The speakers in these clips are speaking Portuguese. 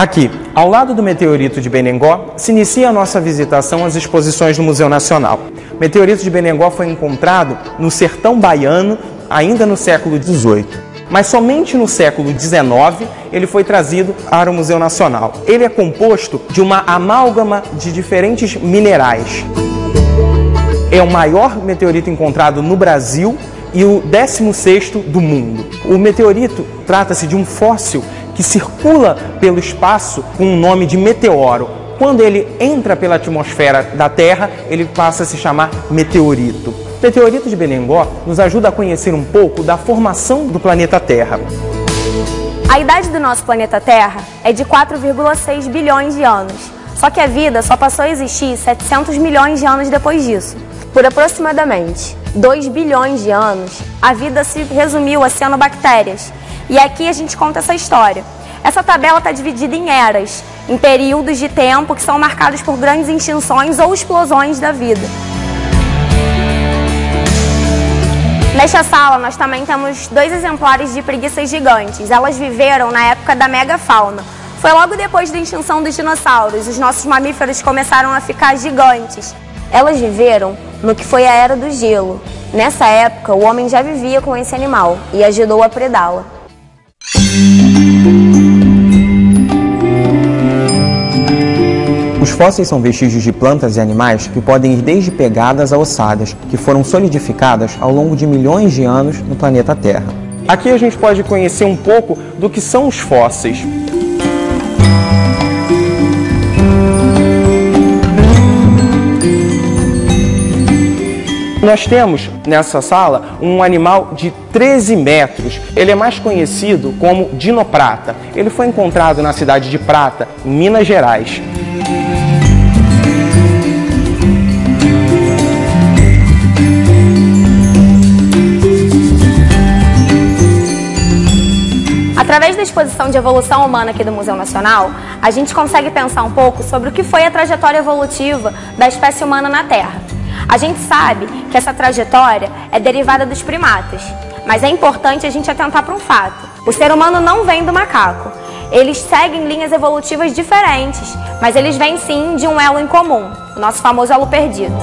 Aqui, ao lado do meteorito de Benengó, se inicia a nossa visitação às exposições do Museu Nacional. O meteorito de Benengó foi encontrado no sertão baiano, ainda no século XVIII. Mas somente no século XIX ele foi trazido para o Museu Nacional. Ele é composto de uma amálgama de diferentes minerais. É o maior meteorito encontrado no Brasil e o 16º do mundo. O meteorito trata-se de um fóssil que circula pelo espaço com o nome de meteoro. Quando ele entra pela atmosfera da Terra, ele passa a se chamar meteorito. O meteorito de Benengó nos ajuda a conhecer um pouco da formação do planeta Terra. A idade do nosso planeta Terra é de 4,6 bilhões de anos. Só que a vida só passou a existir 700 milhões de anos depois disso. Por aproximadamente 2 bilhões de anos, a vida se resumiu a cianobactérias. E aqui a gente conta essa história. Essa tabela está dividida em eras, em períodos de tempo que são marcados por grandes extinções ou explosões da vida. Nesta sala, nós também temos 2 exemplares de preguiças gigantes. Elas viveram na época da megafauna. Foi logo depois da extinção dos dinossauros. Os nossos mamíferos começaram a ficar gigantes. Elas viveram no que foi a Era do Gelo. Nessa época, o homem já vivia com esse animal e ajudou a predá-la. Os fósseis são vestígios de plantas e animais que podem ir desde pegadas a ossadas, que foram solidificadas ao longo de milhões de anos no planeta Terra. Aqui a gente pode conhecer um pouco do que são os fósseis. Nós temos nessa sala um animal de 13 metros. Ele é mais conhecido como dinoprata. Ele foi encontrado na cidade de Prata, em Minas Gerais. Através da exposição de evolução humana aqui do Museu Nacional, a gente consegue pensar um pouco sobre o que foi a trajetória evolutiva da espécie humana na Terra. A gente sabe que essa trajetória é derivada dos primatas, mas é importante a gente atentar para um fato. O ser humano não vem do macaco. Eles seguem linhas evolutivas diferentes, mas eles vêm sim de um elo em comum, o nosso famoso elo perdido.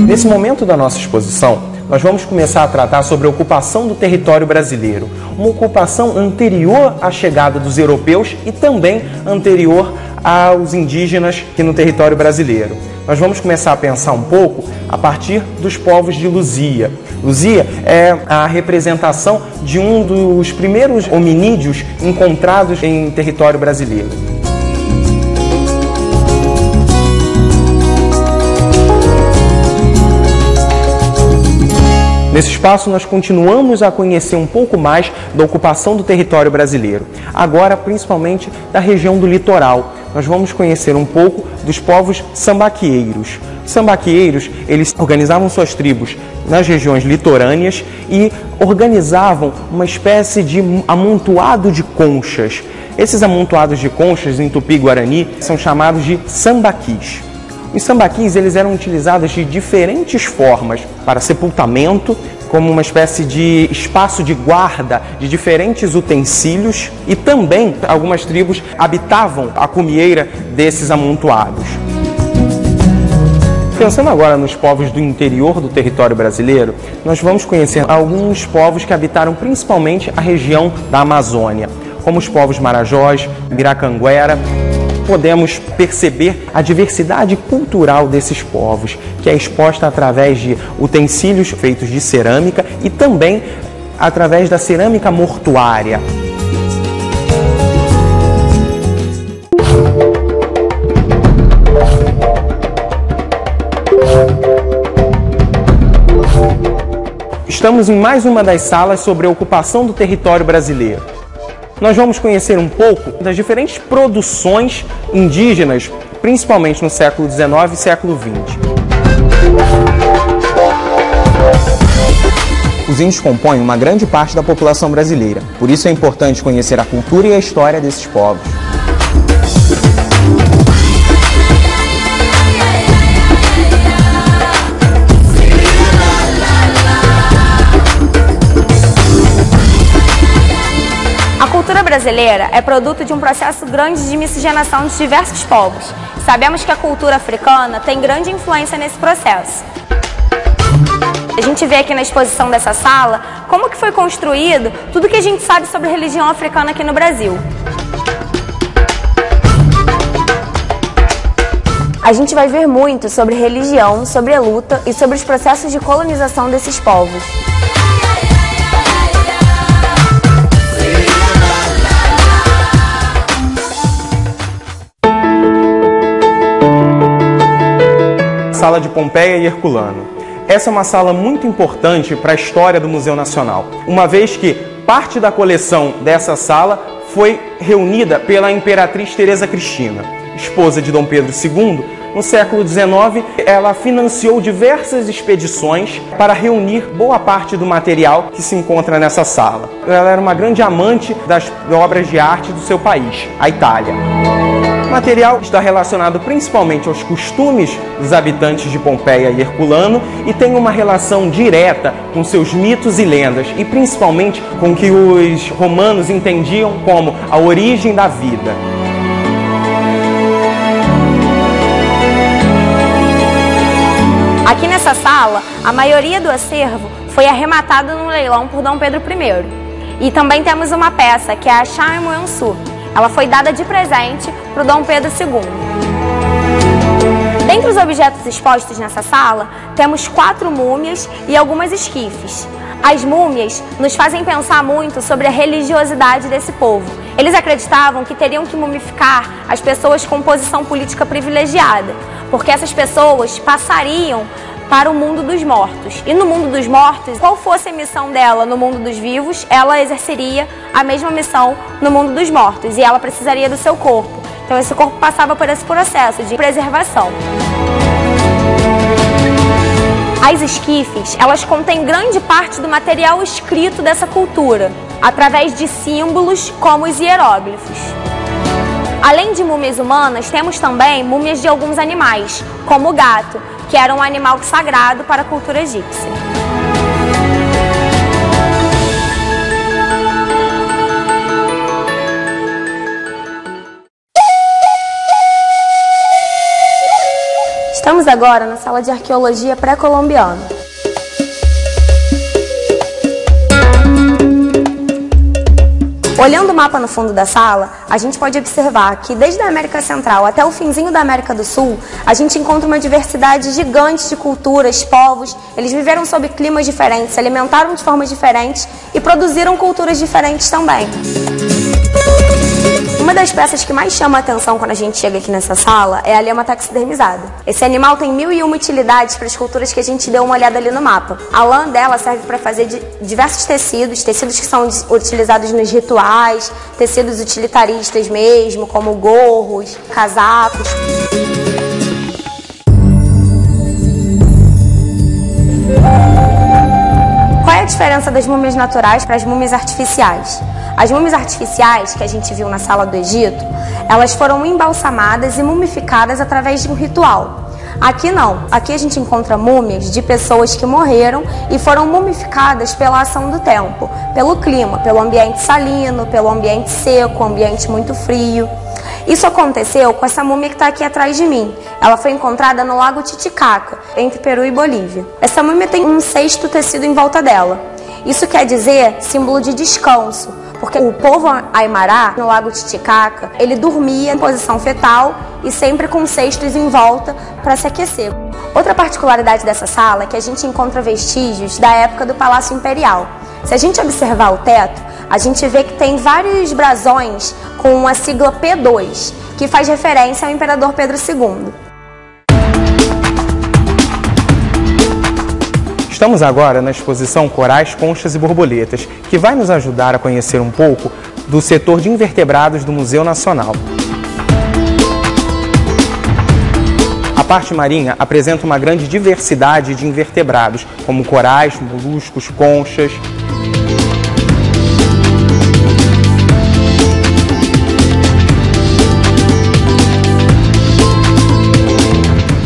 Nesse momento da nossa exposição, nós vamos começar a tratar sobre a ocupação do território brasileiro, uma ocupação anterior à chegada dos europeus e também anterior aos indígenas aqui no território brasileiro. Nós vamos começar a pensar um pouco a partir dos povos de Luzia. Luzia é a representação de um dos primeiros hominídeos encontrados em território brasileiro. Nesse espaço, nós continuamos a conhecer um pouco mais da ocupação do território brasileiro, agora principalmente da região do litoral. Nós vamos conhecer um pouco dos povos sambaqueiros. Os sambaqueiros, eles organizavam suas tribos nas regiões litorâneas e organizavam uma espécie de amontoado de conchas. Esses amontoados de conchas em Tupi-Guarani são chamados de sambaquis. Os sambaquis eles eram utilizados de diferentes formas para sepultamento, como uma espécie de espaço de guarda de diferentes utensílios, e também algumas tribos habitavam a cumieira desses amontoados. Pensando agora nos povos do interior do território brasileiro, nós vamos conhecer alguns povos que habitaram principalmente a região da Amazônia, como os povos Marajós, Biracanguera. Podemos perceber a diversidade cultural desses povos, que é exposta através de utensílios feitos de cerâmica e também através da cerâmica mortuária. Estamos em mais uma das salas sobre a ocupação do território brasileiro. Nós vamos conhecer um pouco das diferentes produções indígenas, principalmente no século XIX e século XX. Os índios compõem uma grande parte da população brasileira, por isso é importante conhecer a cultura e a história desses povos. brasileira é produto de um processo grande de miscigenação de diversos povos. Sabemos que a cultura africana tem grande influência nesse processo. A gente vê aqui na exposição dessa sala como que foi construído tudo que a gente sabe sobre a religião africana aqui no Brasil. A gente vai ver muito sobre religião, sobre a luta e sobre os processos de colonização desses povos. Sala de Pompeia e Herculano. Essa é uma sala muito importante para a história do Museu Nacional, uma vez que parte da coleção dessa sala foi reunida pela Imperatriz Teresa Cristina, esposa de Dom Pedro II. No século XIX, ela financiou diversas expedições para reunir boa parte do material que se encontra nessa sala. Ela era uma grande amante das obras de arte do seu país, a Itália. O material está relacionado principalmente aos costumes dos habitantes de Pompeia e Herculano e tem uma relação direta com seus mitos e lendas e principalmente com o que os romanos entendiam como a origem da vida. Aqui nessa sala, a maioria do acervo foi arrematado no leilão por Dom Pedro I. E também temos uma peça, que é a Charmoensu. Ela foi dada de presente para o Dom Pedro II. Dentre os objetos expostos nessa sala, temos 4 múmias e algumas esquifes. As múmias nos fazem pensar muito sobre a religiosidade desse povo. Eles acreditavam que teriam que mumificar as pessoas com posição política privilegiada, porque essas pessoas passariam para o mundo dos mortos. E no mundo dos mortos, qual fosse a missão dela no mundo dos vivos, ela exerceria a mesma missão no mundo dos mortos e ela precisaria do seu corpo. Então esse corpo passava por esse processo de preservação. As esquifes, elas contêm grande parte do material escrito dessa cultura, através de símbolos como os hieróglifos. Além de múmias humanas, temos também múmias de alguns animais, como o gato, que era um animal sagrado para a cultura egípcia. Estamos agora na sala de arqueologia pré-colombiana. Olhando o mapa no fundo da sala, a gente pode observar que desde a América Central até o finzinho da América do Sul, a gente encontra uma diversidade gigante de culturas, povos. Eles viveram sob climas diferentes, se alimentaram de formas diferentes e produziram culturas diferentes também. Uma das peças que mais chama a atenção quando a gente chega aqui nessa sala é a lhama taxidermizada. Esse animal tem 1001 utilidades para as culturas que a gente deu uma olhada ali no mapa. A lã dela serve para fazer diversos tecidos que são utilizados nos rituais, tecidos utilitaristas mesmo, como gorros, casacos. Qual é a diferença das múmias naturais para as múmias artificiais? As múmias artificiais, que a gente viu na sala do Egito, elas foram embalsamadas e mumificadas através de um ritual. Aqui não. Aqui a gente encontra múmias de pessoas que morreram e foram mumificadas pela ação do tempo, pelo clima, pelo ambiente salino, pelo ambiente seco, ambiente muito frio. Isso aconteceu com essa múmia que está aqui atrás de mim. Ela foi encontrada no Lago Titicaca, entre Peru e Bolívia. Essa múmia tem um cesto tecido em volta dela. Isso quer dizer símbolo de descanso, porque o povo Aimará, no Lago Titicaca, ele dormia em posição fetal e sempre com cestos em volta para se aquecer. Outra particularidade dessa sala é que a gente encontra vestígios da época do Palácio Imperial. Se a gente observar o teto, a gente vê que tem vários brasões com a sigla P2, que faz referência ao Imperador Pedro II. Estamos agora na exposição Corais, Conchas e Borboletas, que vai nos ajudar a conhecer um pouco do setor de invertebrados do Museu Nacional. A parte marinha apresenta uma grande diversidade de invertebrados, como corais, moluscos, conchas.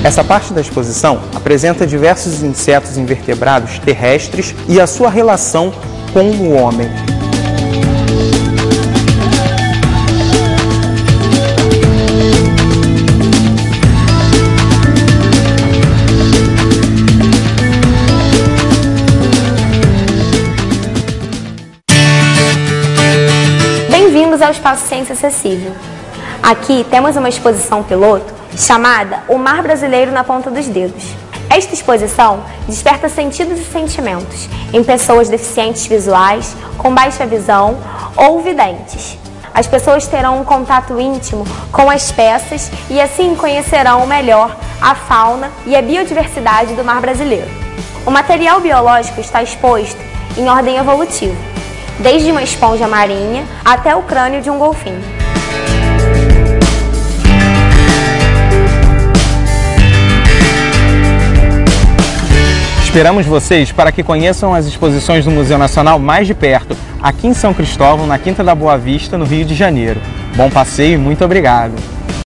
Essa parte da exposição apresenta diversos insetos invertebrados terrestres e a sua relação com o homem. ao Espaço Ciência Acessível. Aqui temos uma exposição piloto chamada O Mar Brasileiro na Ponta dos Dedos. Esta exposição desperta sentidos e sentimentos em pessoas deficientes visuais, com baixa visão ou videntes. As pessoas terão um contato íntimo com as peças e assim conhecerão melhor a fauna e a biodiversidade do mar brasileiro. O material biológico está exposto em ordem evolutiva, desde uma esponja marinha até o crânio de um golfinho. Esperamos vocês para que conheçam as exposições do Museu Nacional mais de perto, aqui em São Cristóvão, na Quinta da Boa Vista, no Rio de Janeiro. Bom passeio e muito obrigado!